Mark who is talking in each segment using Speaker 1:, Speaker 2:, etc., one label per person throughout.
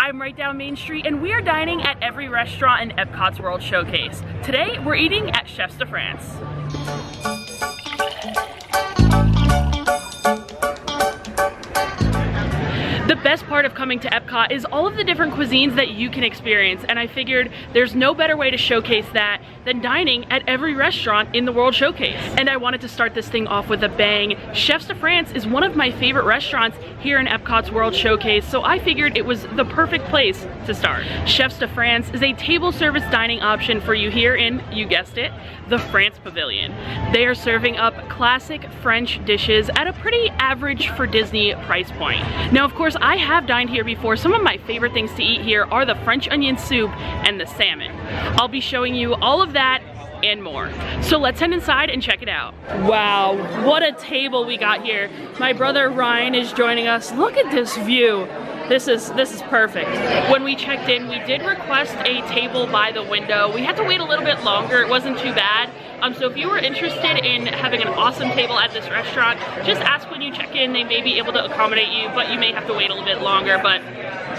Speaker 1: I'm right down Main Street and we are dining at every restaurant in EPCOT'S World Showcase. Today, we're eating at Chefs de France. The best part of coming to Epcot is all of the different cuisines that you can experience, and I figured there's no better way to showcase that than dining at every restaurant in the World Showcase. And I wanted to start this thing off with a bang. Chefs de France is one of my favorite restaurants here in Epcot's World Showcase, so I figured it was the perfect place to start. Chefs de France is a table service dining option for you here in, you guessed it, the France Pavilion. They are serving up classic French dishes at a pretty average for Disney price point. Now, of course, I have dined here before. Some of my favorite things to eat here are the French onion soup and the salmon. I'll be showing you all of that and more. So let's head inside and check it out. Wow, what a table we got here. My brother Ryan is joining us. Look at this view. This is perfect. When we checked in, we did request a table by the window. We had to wait a little bit longer. It wasn't too bad. So if you were interested in having an awesome table at this restaurant, just ask when you check in. They may be able to accommodate you, but you may have to wait a little bit longer, but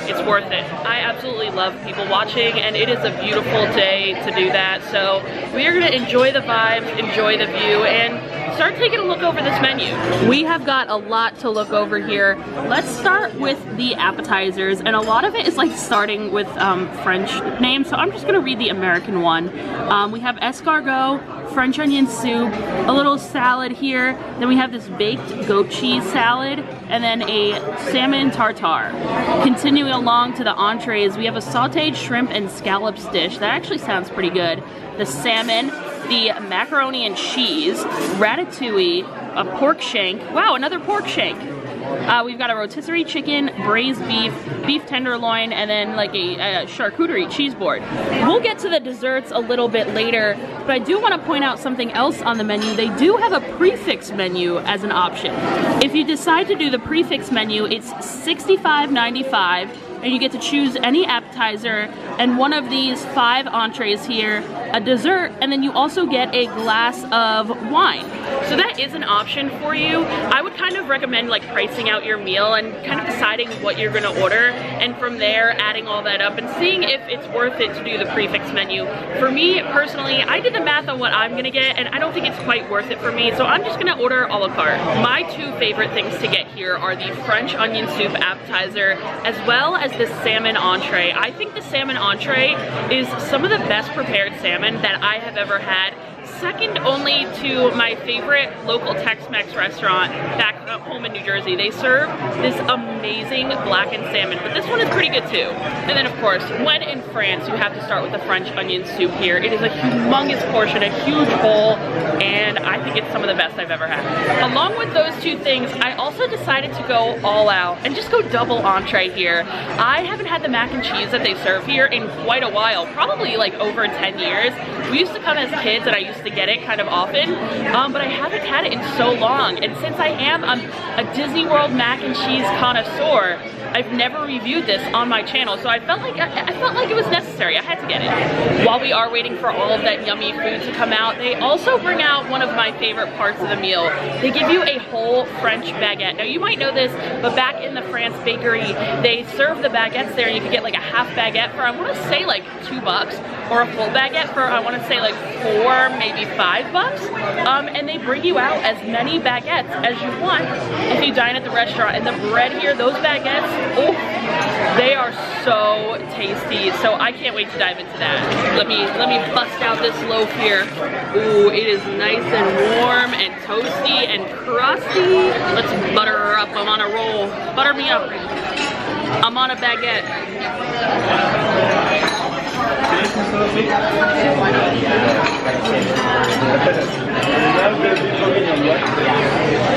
Speaker 1: it's worth it. I absolutely love people watching, and it is a beautiful day to do that. So we are gonna enjoy the vibes, enjoy the view, and start taking a look over this menu. We have got a lot to look over here. Let's start with the appetizers, and a lot of it is like starting with French names, so I'm just gonna read the American one. We have escargot, French onion soup, a little salad here, then we have this baked goat cheese salad, and then a salmon tartare. Continuing along to the entrees, we have a sauteed shrimp and scallops dish. That actually sounds pretty good. The salmon, the macaroni and cheese, ratatouille, a pork shank. Wow, another pork shank. We've got a rotisserie chicken, braised beef, beef tenderloin, and then like a charcuterie cheese board. We'll get to the desserts a little bit later, but I do want to point out something else on the menu. They do have a prefix menu as an option. If you decide to do the prefix menu, it's $65.95. and you get to choose any appetizer and one of these 5 entrees here, a dessert, and then you also get a glass of wine. So that is an option for you. I would kind of recommend like pricing out your meal and kind of deciding what you're gonna order, and from there adding all that up and seeing if it's worth it to do the prefix menu. For me personally, I did the math on what I'm gonna get, and I don't think it's quite worth it for me, so I'm just gonna order a la carte. My 2 favorite things to get here are the French onion soup appetizer as well as the salmon entree. I think the salmon entree is some of the best prepared salmon that I have ever had. Second only to my favorite local Tex-Mex restaurant back home in New Jersey. They serve this amazing blackened salmon, but this one is pretty good too. And then of course, when in France, you have to start with the French onion soup here. It is a humongous portion, a huge bowl, and I think it's some of the best I've ever had. Along with those 2 things, I also decided to go all out and just go double entree here. I haven't had the mac and cheese that they serve here in quite a while, probably like over 10 years. We used to come as kids and I used to get it kind of often, but I haven't had it in so long. And since I am a Disney World mac and cheese connoisseur, I've never reviewed this on my channel, so I felt like it was necessary. I had to get it. While we are waiting for all of that yummy food to come out, they also bring out one of my favorite parts of the meal. They give you a whole French baguette. Now you might know this, but back in the France bakery, they serve the baguettes there, and you can get like a half baguette for, I want to say like $2, or a full baguette for, I want to say like 4, maybe $5. And they bring you out as many baguettes as you want if you dine at the restaurant. And the bread here, those baguettes, oh, they are so tasty. So I can't wait to dive into that. Let me bust out this loaf here. Ooh, it is nice and warm and toasty and crusty. Let's butter her up. I'm on a roll. Butter me up. I'm on a baguette.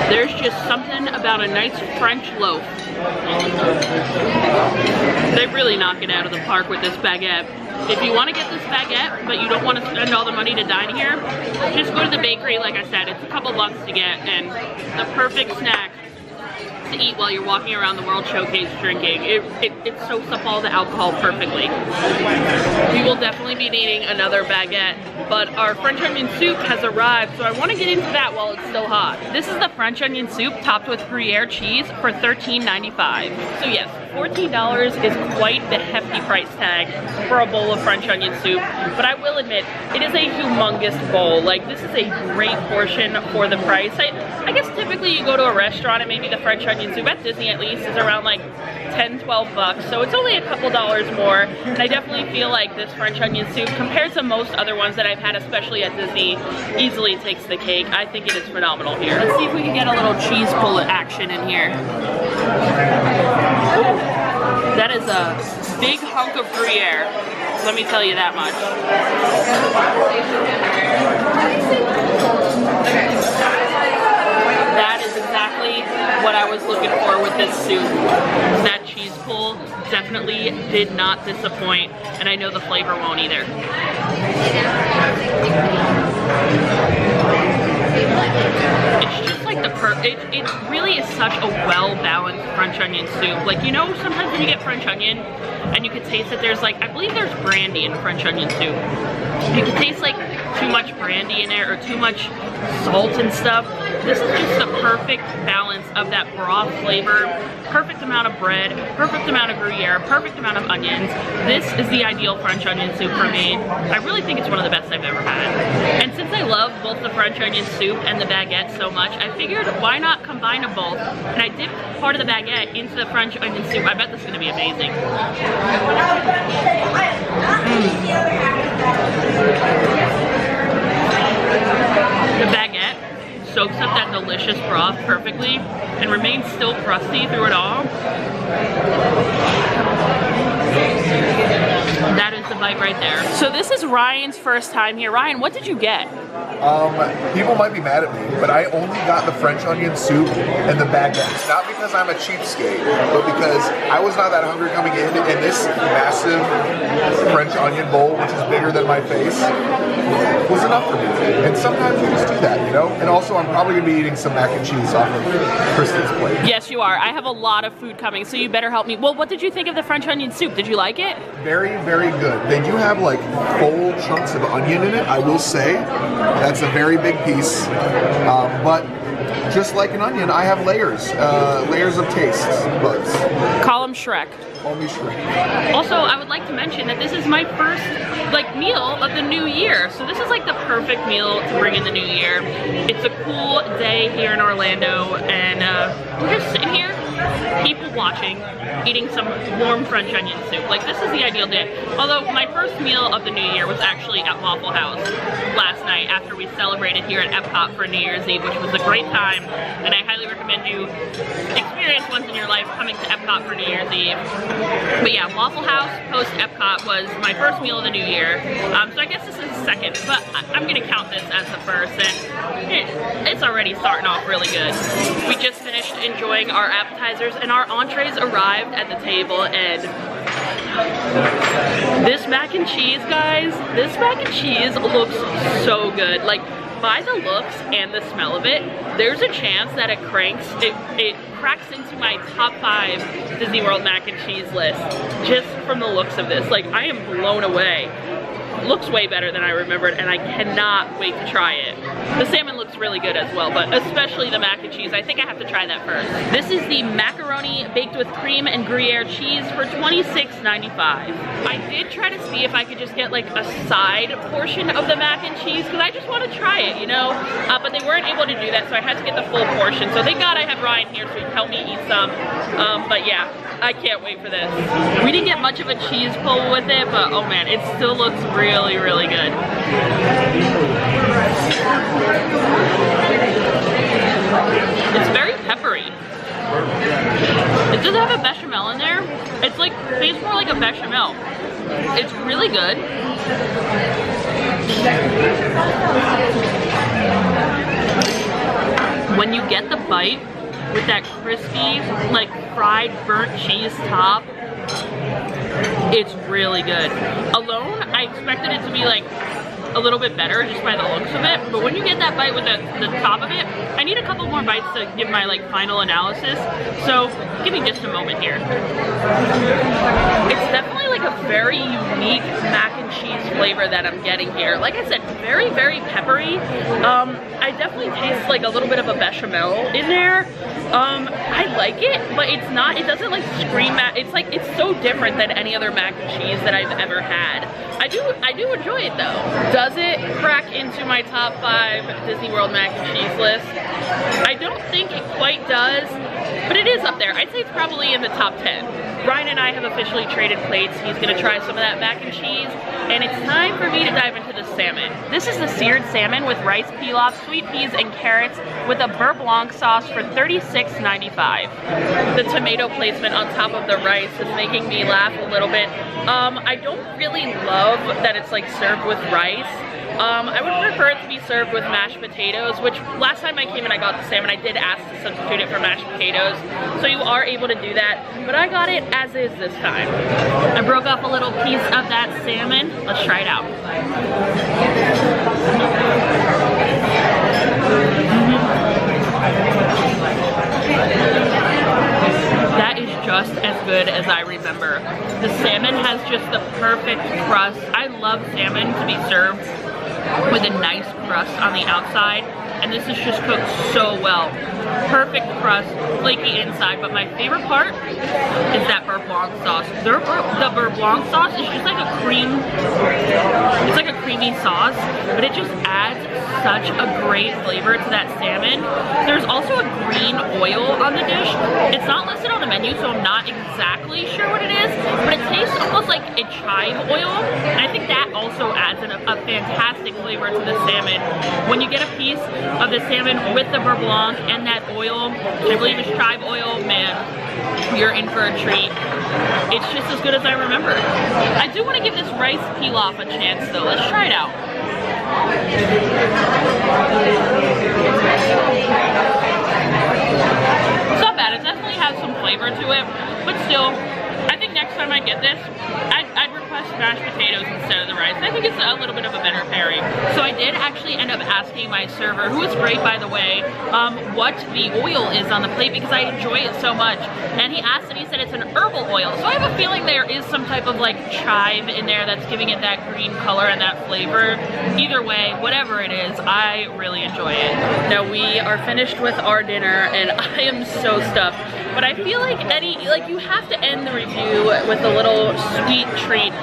Speaker 1: There's just something about a nice French loaf. They really knock it out of the park with this baguette. If you want to get this baguette, but you don't want to spend all the money to dine here, just go to the bakery. Like I said, it's a couple bucks to get, and the perfect snack to eat while you're walking around the World Showcase drinking. It soaks up all the alcohol perfectly. We will definitely be needing another baguette, but our French onion soup has arrived, so I want to get into that while it's still hot. This is the French onion soup topped with Gruyere cheese for $13.95. So yes, $14 is quite the hefty price tag for a bowl of French onion soup, but I will admit, it is a humongous bowl. Like, this is a great portion for the price. I guess typically you go to a restaurant and maybe the French onion soup, at Disney at least, is around like 10, 12 bucks, so it's only a couple dollars more, and I definitely feel like this French onion soup, compared to most other ones that I've had, especially at Disney, easily takes the cake. I think it is phenomenal here. Let's see if we can get a little cheese pull action in here. That is a big hunk of Gruyere, let me tell you that much. That is exactly what I was looking for with this soup. That cheese pull definitely did not disappoint, and I know the flavor won't either. It's just like it really is such a well-balanced French onion soup. Like, you know, sometimes when you get French onion and you can taste that there's like, I believe there's brandy in French onion soup. You can taste like too much brandy in it or too much salt and stuff. This is just the perfect balance of that broth flavor, perfect amount of bread, perfect amount of Gruyere, perfect amount of onions. This is the ideal French onion soup for me. I really think it's one of the best I've ever had. And since I love both the French onion soup and the baguette so much, I figured why not combine them both? And I dipped part of the baguette into the French onion soup. I bet this is gonna be amazing. The baguette soaks up that delicious broth perfectly and remains still crusty through it all. That is the bite right there. So this is Ryan's first time here. Ryan, what did you get?
Speaker 2: People might be mad at me, but I only got the French onion soup and the baguettes. Not because I'm a cheapskate, but because I was not that hungry coming in, and this massive French onion bowl, which is bigger than my face, was enough for me. And sometimes you just do that, you know? And also, I'm probably gonna be eating some mac and cheese off of Kristen's plate.
Speaker 1: Yes, you are. I have a lot of food coming, so you better help me. Well, what did you think of the French onion soup? Did you like it?
Speaker 2: Very, very good. They do have like full chunks of onion in it, I will say. That's a very big piece. But just like an onion, I have layers. Layers of taste buds.
Speaker 1: Call him Shrek.
Speaker 2: Call me Shrek.
Speaker 1: Also, I would like to mention that this is my first meal of the new year. So this is like the perfect meal to bring in the new year. It's a cool day here in Orlando, and we're just sitting here, people watching, eating some warm French onion soup. Like, this is the ideal day. Although my first meal of the new year was actually at Waffle House last night after we celebrated here at Epcot for New Year's Eve, which was a great time, and I highly recommend you experience once in your life coming to Epcot for New Year's Eve. But yeah, Waffle House post Epcot was my first meal of the new year. So I guess this is the second, but I'm gonna count this as the first, and it's already starting off really good. We just finished enjoying our appetizers, and our entrees arrived at the table, and this mac and cheese, guys, this mac and cheese looks so good. Like, by the looks and the smell of it, there's a chance that it cracks into my top 5 Disney World mac and cheese list just from the looks of this. Like, I am blown away. Looks way better than I remembered, and I cannot wait to try it. The salmon looks really good as well, but especially the mac and cheese. I think I have to try that first. This is the macaroni baked with cream and Gruyere cheese for $26.95. I did try to see if I could just get like a side portion of the mac and cheese, because I just want to try it, you know? But they weren't able to do that, so I had to get the full portion. So thank God I have Ryan here so he can help me eat some. But yeah, I can't wait for this. We didn't get much of a cheese pull with it, but oh man, it still looks really, really good. It's very peppery. It does have a bechamel in there. It's like, tastes more like a bechamel. It's really good. When you get the bite with that crispy, like fried burnt cheese top, it's really good. Alone, I expected it to be like a little bit better just by the looks of it, but when you get that bite with the top of it, I need a couple more bites to give my like final analysis, so give me just a moment here. It's definitely like a very unique mac and cheese flavor that I'm getting here. Like I said, very, very peppery. I definitely taste like a little bit of a bechamel in there. I like it, but it doesn't like scream at, it's so different than any other mac and cheese that I've ever had. I do enjoy it though. Does it crack into my top 5 Disney World mac and cheese list? I don't think it quite does, but it is up there. I'd say it's probably in the top 10. Ryan and I have officially traded plates. He's gonna try some of that mac and cheese, and it's time for me to dive into the salmon. This is the seared salmon with rice pilaf, sweet peas, and carrots with a beurre blanc sauce for $36.95. The tomato placement on top of the rice is making me laugh a little bit. I don't really love that it's like served with rice. I would prefer it to be served with mashed potatoes, which last time I came and I got the salmon, I did ask to substitute it for mashed potatoes. So you are able to do that, but I got it as is this time. I broke off a little piece of that salmon. Let's try it out. That is just as good as I remember. The salmon has just the perfect crust. I love salmon to be served with a nice crust on the outside, and this is just cooked so well. Perfect crust, flaky inside, but my favorite part is that beurre blanc sauce. The beurre blanc sauce is just like a cream, it's like a creamy sauce, but it just adds such a great flavor to that salmon. There's also a green oil on the dish. It's not listed on the menu, so I'm not exactly sure what it is, but it tastes almost like a chive oil, and I think that also adds a fantastic flavor to the salmon. When you get a piece of the salmon with the beurre blanc and that oil, which I believe is chive oil, man, you're in for a treat. It's just as good as I remember. I do want to give this rice pilaf a chance though. Let's try it out. It's not bad. It definitely has some flavor to it, but still, I think next time I get this, I'd request mashed potatoes instead of the rice. I think it's a little bit of a better pairing. So I did actually end up asking my server, who is great by the way, what the oil is on the plate because I enjoy it so much. And he asked and he said it's an herbal oil. So I have a feeling there is some type of like chive in there that's giving it that green color and that flavor. Either way, whatever it is, I really enjoy it. Now we are finished with our dinner and I am so stuffed. But I feel like you have to end the review with a little sweet treat,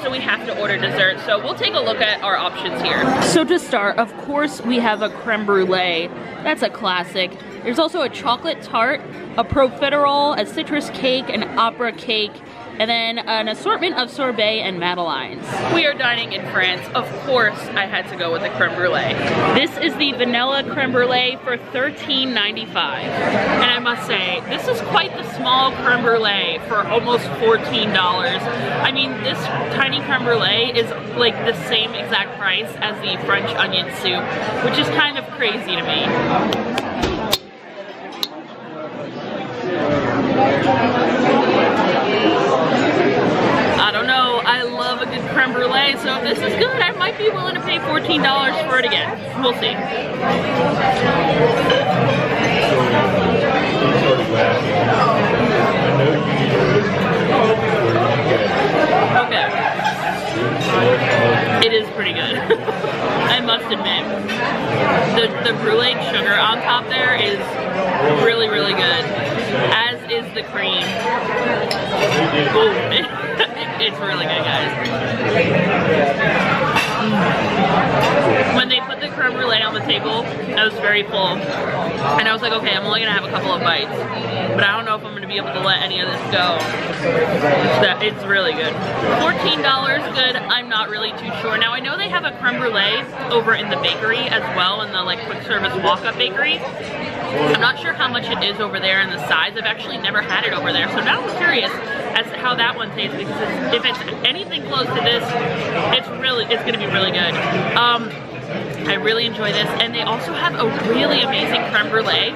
Speaker 1: so we have to order dessert. So we'll take a look at our options here. So to start, of course, we have a creme brulee. That's a classic. There's also a chocolate tart, a profiterole, a citrus cake, an opera cake, and then an assortment of sorbet and madeleines. We are dining in France. Of course, I had to go with the creme brulee. This is the vanilla creme brulee for $13.95. And I must say, this is quite the small creme brulee for almost $14. I mean, this tiny creme brulee is like the same exact price as the French onion soup, which is kind of crazy to me. I don't know, I love a good creme brulee, so if this is good, I might be willing to pay $14 for it again. We'll see. Okay. It is pretty good. I must admit. The brulee sugar on top there is really, really good. As is the cream. Ooh, it's really good, guys. When they put the creme brulee on the table, I was very full. And I was like, okay, I'm only gonna have a couple of bites. But I don't know if I'm gonna be able to let any of this go. It's really good. $14 good, I'm not really too sure. Now I know they have a creme brulee over in the bakery as well, in the like quick service walk-up bakery. I'm not sure how much it is over there and the size. I've actually never had it over there. So now I'm curious as to how that one tastes, because if it's anything close to this, it's gonna be really good. I really enjoy this, and they also have a really amazing creme brulee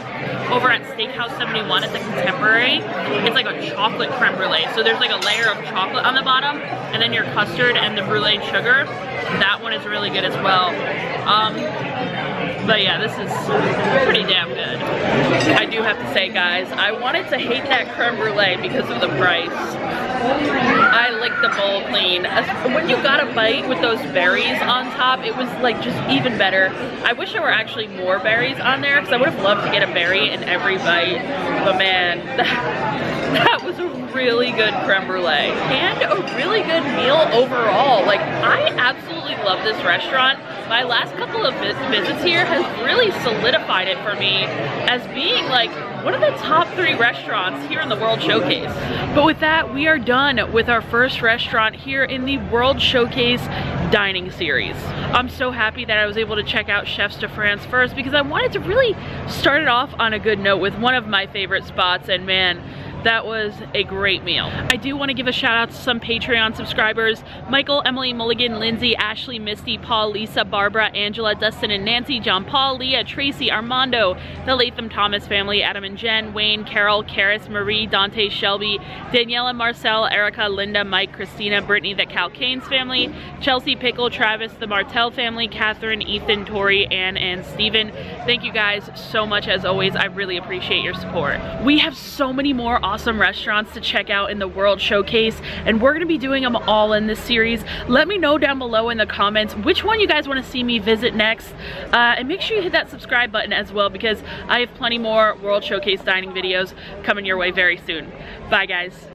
Speaker 1: over at Steakhouse 71 at the Contemporary. It's like a chocolate creme brulee. So there's like a layer of chocolate on the bottom, and then your custard and the brulee sugar. That one is really good as well. But yeah, this is pretty damn good. I do have to say, guys, I wanted to hate that creme brulee because of the price. the bowl clean. When you got a bite with those berries on top, it was like just even better. I wish there were actually more berries on there because I would have loved to get a berry in every bite. But man, that was a really good creme brulee and a really good meal overall. Like, I absolutely love this restaurant. My last couple of visits here has really solidified it for me as being like one of the top 3 restaurants here in the World Showcase. But with that, we are done with our first restaurant here in the World Showcase dining series. I'm so happy that I was able to check out Chefs de France first because I wanted to really start it off on a good note with one of my favorite spots, and man, that was a great meal. I do want to give a shout out to some Patreon subscribers: Michael, Emily, Mulligan, Lindsay, Ashley, Misty, Paul, Lisa, Barbara, Angela, Dustin and Nancy, John Paul, Leah, Tracy, Armando, the Latham Thomas family, Adam and Jen, Wayne, Carol, Karis, Marie, Dante, Shelby, Daniela, Marcel, Erica, Linda, Mike, Christina, Brittany, the Cal Canes family, Chelsea, Pickle, Travis, the Martell family, Catherine, Ethan, Tori, Ann, and Steven. Thank you guys so much as always. I really appreciate your support. We have so many more awesome restaurants to check out in the World Showcase, and we're gonna be doing them all in this series. Let me know down below in the comments which one you guys want to see me visit next, and make sure you hit that subscribe button as well because I have plenty more World Showcase dining videos coming your way very soon. Bye guys.